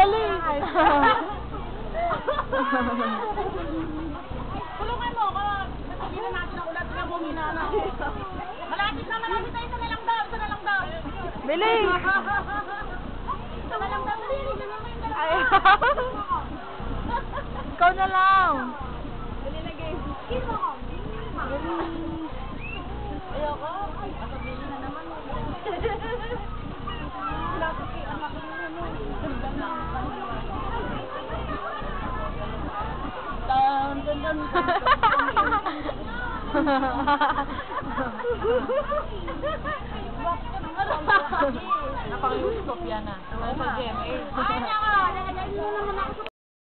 Dali. Tulungan mo ako. Natigilan natin ang ulat. Kaya mo minana. Malapit na tayo. Isa na lang daw. Isa na lang daw. Bilis. Isa na lang daw. Dali. Ay. Ikaw na lang. Dali na game. Skin mo ako. Ayoko. Asabili na naman. Napaka-use ko yan ah. Sa GMA. Ay, naka. Lalagay mo naman ako.